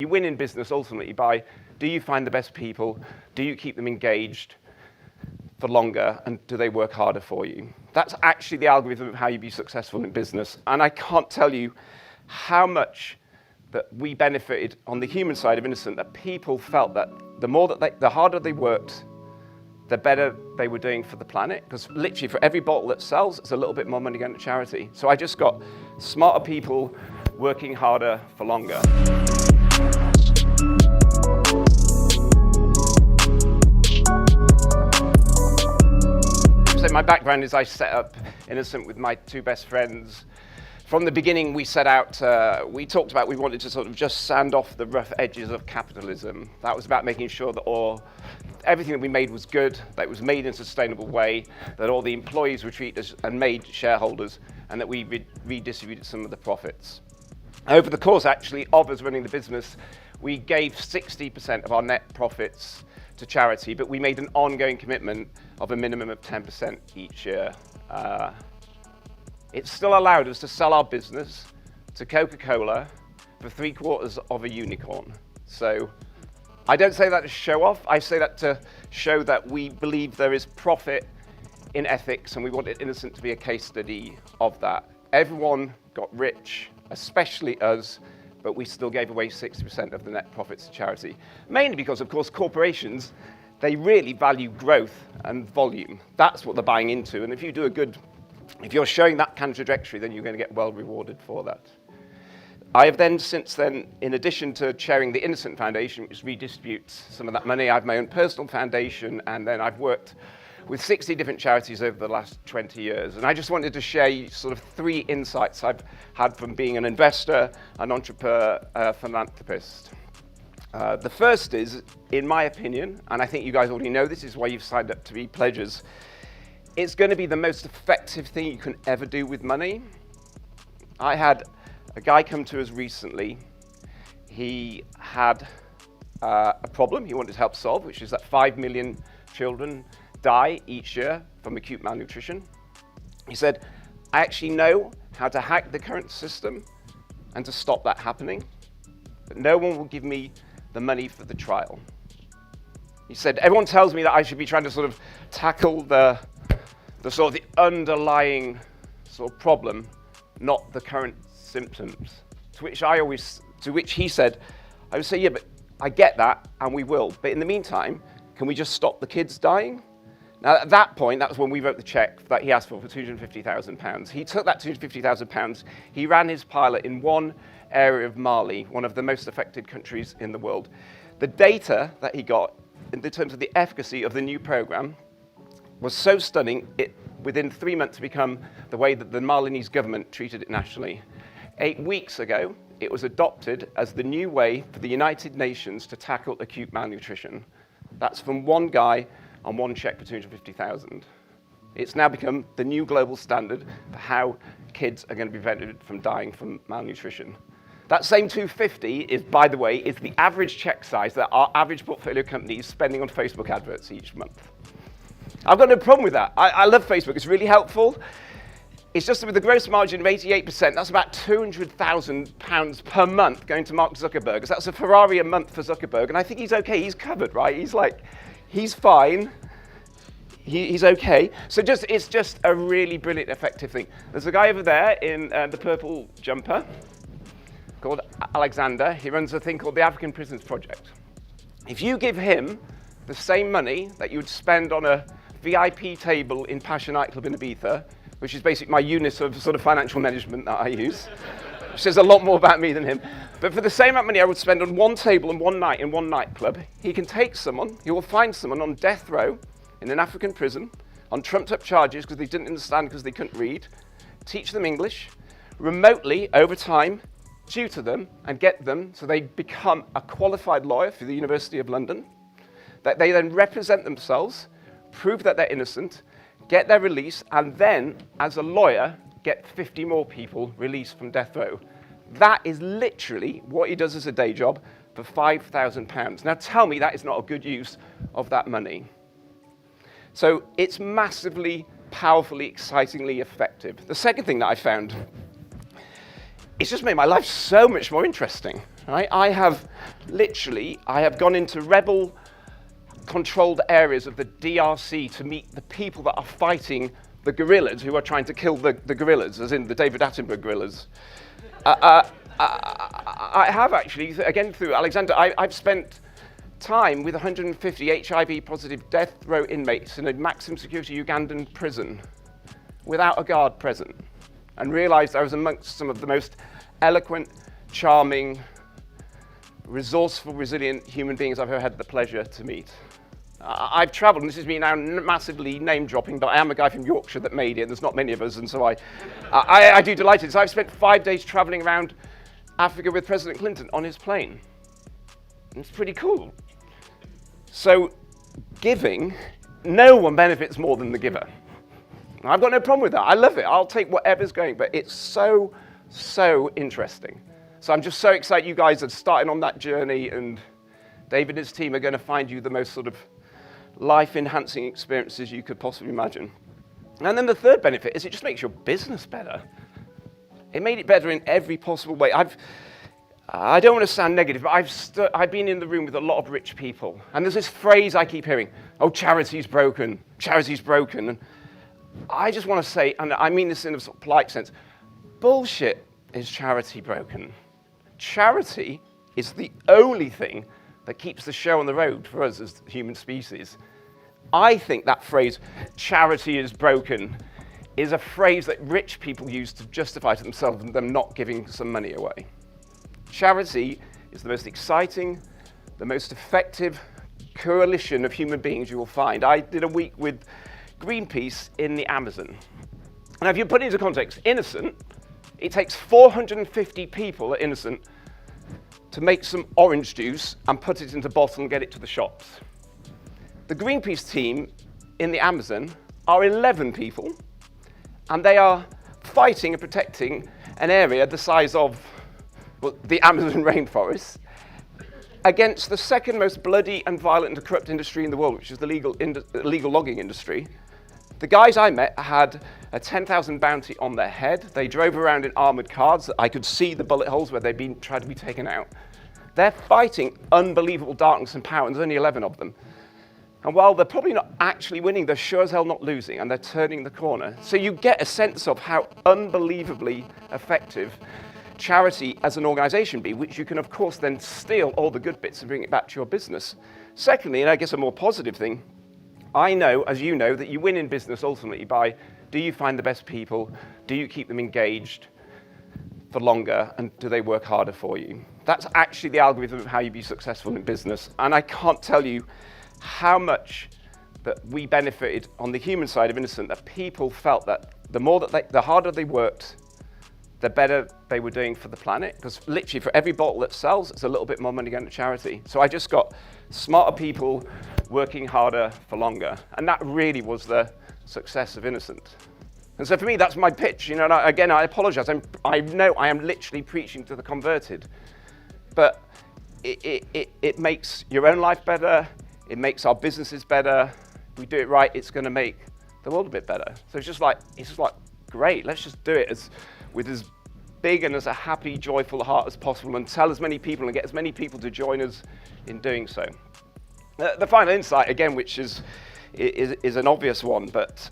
You win in business ultimately by, do you find the best people? Do you keep them engaged for longer? And do they work harder for you? That's actually the algorithm of how you be successful in business. And I can't tell you how much that we benefited on the human side of Innocent, that people felt that the harder they worked, the better they were doing for the planet. Because literally for every bottle that sells, it's a little bit more money going to charity. So I just got smarter people working harder for longer. So my background is I set up Innocent with my two best friends. From the beginning, we set out, we talked about we wanted to sort of just sand off the rough edges of capitalism. That was about making sure that everything that we made was good, that it was made in a sustainable way, that all the employees were treated as and made shareholders, and that we redistributed some of the profits. Over the course, actually, of us running the business, we gave 60% of our net profits to charity, but we made an ongoing commitment of a minimum of 10% each year. It still allowed us to sell our business to Coca-Cola for 3/4 of a unicorn. So I don't say that to show off, I say that to show that we believe there is profit in ethics, and we wanted Innocent to be a case study of that. Everyone got rich, especially us, but we still gave away 60% of the net profits to charity. Mainly because, of course, corporations, they really value growth and volume. That's what they're buying into, and if you're showing that kind of trajectory, then you're going to get well rewarded for that. I have then, since then, in addition to chairing the Innocent Foundation, which redistributes some of that money, I have my own personal foundation, and then I've worked with 60 different charities over the last 20 years. And I just wanted to share sort of 3 insights I've had from being an investor, an entrepreneur, a philanthropist. The first is, in my opinion, and I think you guys already know this is why you've signed up to be pledgers, it's going to be the most effective thing you can ever do with money. I had a guy come to us recently. He had a problem he wanted to help solve, which is that 5 million children die each year from acute malnutrition. He said, I actually know how to hack the current system and to stop that happening, but no one will give me the money for the trial. He said, everyone tells me that I should be trying to sort of tackle the underlying sort of problem, not the current symptoms. To which he said, I would say, yeah, but I get that, and we will. But in the meantime, can we just stop the kids dying? Now, at that point, that was when we wrote the check that he asked for £250,000. He took that £250,000, he ran his pilot in one area of Mali, one of the most affected countries in the world. The data that he got, in terms of the efficacy of the new program, was so stunning, it within 3 months become the way that the Malinese government treated it nationally. 8 weeks ago, it was adopted as the new way for the United Nations to tackle acute malnutrition. That's from one guy on one check for $250,000. It's now become the new global standard for how kids are going to be prevented from dying from malnutrition. That same 250 is, by the way, is the average check size that our average portfolio company is spending on Facebook adverts each month. I've got no problem with that. I love Facebook, it's really helpful. It's just that with a gross margin of 88%, that's about £200,000 per month going to Mark Zuckerberg. So that's a Ferrari a month for Zuckerberg, and I think he's okay, he's covered, right? He's fine, he's okay. So it's just a really brilliant, effective thing. There's a guy over there in the purple jumper called Alexander. He runs a thing called the African Prisons Project. If you give him the same money that you would spend on a VIP table in Passion nightclub in Ibiza, which is basically my unit of sort of financial management that I use, which says a lot more about me than him. But for the same amount of money I would spend on one table and one night in one nightclub, he will find someone on death row in an African prison on trumped up charges because they didn't understand because they couldn't read, teach them English, remotely over time, tutor them and get them so they become a qualified lawyer for the University of London, that they then represent themselves, prove that they're innocent, get their release, and then, as a lawyer, get 50 more people released from death row. That is literally what he does as a day job for £5,000. Now tell me that is not a good use of that money. So it's massively, powerfully, excitingly effective. The second thing that I found it's just made my life so much more interesting, right? I have gone into rebel-controlled areas of the DRC to meet the people that are fighting the guerrillas who are trying to kill the guerrillas, as in the David Attenborough guerrillas. I have actually, again through Alexander, I've spent time with 150 HIV-positive death row inmates in a maximum security Ugandan prison without a guard present, and realized I was amongst some of the most eloquent, charming, resourceful, resilient human beings I've ever had the pleasure to meet. I've traveled, and this is me now massively name-dropping, but I am a guy from Yorkshire that made it, and there's not many of us, and so I do delighted. So I've spent 5 days traveling around Africa with President Clinton on his plane. It's pretty cool. So giving, no one benefits more than the giver. I've got no problem with that. I love it. I'll take whatever's going, but it's so, so interesting. So I'm just so excited you guys are starting on that journey, and David and his team are going to find you the most sort of life-enhancing experiences you could possibly imagine. And then the third benefit is it just makes your business better. It made it better in every possible way. I don't want to sound negative, but I've been in the room with a lot of rich people, and there's this phrase I keep hearing, oh, charity's broken, charity's broken. And I just want to say, and I mean this in a sort of polite sense, bullshit is charity broken. Charity is the only thing that keeps the show on the road for us as the human species. I think that phrase, charity is broken, is a phrase that rich people use to justify to themselves and them not giving some money away. Charity is the most exciting, the most effective coalition of human beings you will find. I did a week with Greenpeace in the Amazon. Now, if you put it into context, Innocent, it takes 450 people at Innocent to make some orange juice and put it into a bottle and get it to the shops. The Greenpeace team in the Amazon are 11 people, and they are fighting and protecting an area the size of the Amazon rainforest against the second most bloody and violent and corrupt industry in the world, which is the legal logging industry. The guys I met had a 10,000 bounty on their head. They drove around in armored cars. I could see the bullet holes where they'd been tried to be taken out. They're fighting unbelievable darkness and power, and there's only 11 of them. And while they're probably not actually winning, they're sure as hell not losing, and they're turning the corner. So you get a sense of how unbelievably effective charity as an organization be, which you can, of course, then steal all the good bits and bring it back to your business. Secondly, and I guess a more positive thing, I know, as you know, that you win in business ultimately by, do you find the best people? Do you keep them engaged for longer? And do they work harder for you? That's actually the algorithm of how you be successful in business. And I can't tell you how much that we benefited on the human side of Innocent, that people felt that the harder they worked, the better they were doing for the planet. Because literally for every bottle that sells, it's a little bit more money going to charity. So I just got smarter people working harder for longer. And that really was the success of Innocent. And so for me, that's my pitch. You know, and I apologize. I know I am literally preaching to the converted. But it makes your own life better. It makes our businesses better. If we do it right, it's going to make the world a bit better. So it's just like, great, let's just do it with as big and as a happy, joyful heart as possible, and tell as many people and get as many people to join us in doing so. The final insight, again, which is an obvious one, but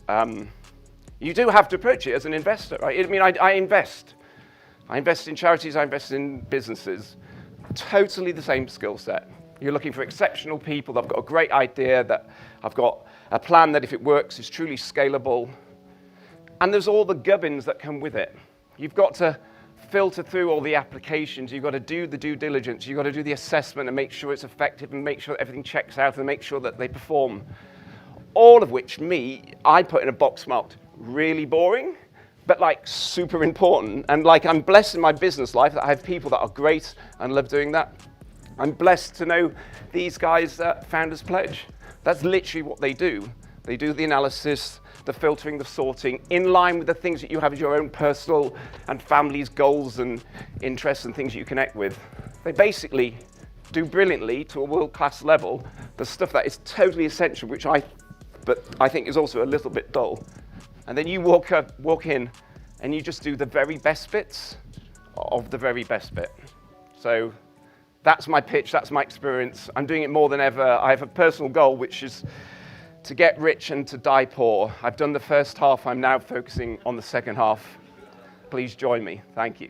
you do have to approach it as an investor, right? I mean, I invest. I invest in charities, I invest in businesses. Totally the same skill set. You're looking for exceptional people that have got a great idea, that have got a plan that if it works is truly scalable. And there's all the gubbins that come with it. You've got to filter through all the applications. You've got to do the due diligence. You've got to do the assessment and make sure it's effective and make sure that everything checks out and make sure that they perform. All of which I put in a box marked really boring, but like super important. And like I'm blessed in my business life that I have people that are great and love doing that. I'm blessed to know these guys at Founders Pledge. That's literally what they do. They do the analysis, the filtering, the sorting, in line with the things that you have as your own personal and family's goals and interests and things you connect with. They basically do brilliantly to a world-class level the stuff that is totally essential, but I think is also a little bit dull. And then you walk in and you just do the very best bits of the very best bit. So that's my pitch, that's my experience. I'm doing it more than ever. I have a personal goal, which is to get rich and to die poor. I've done the first half, I'm now focusing on the second half. Please join me. Thank you.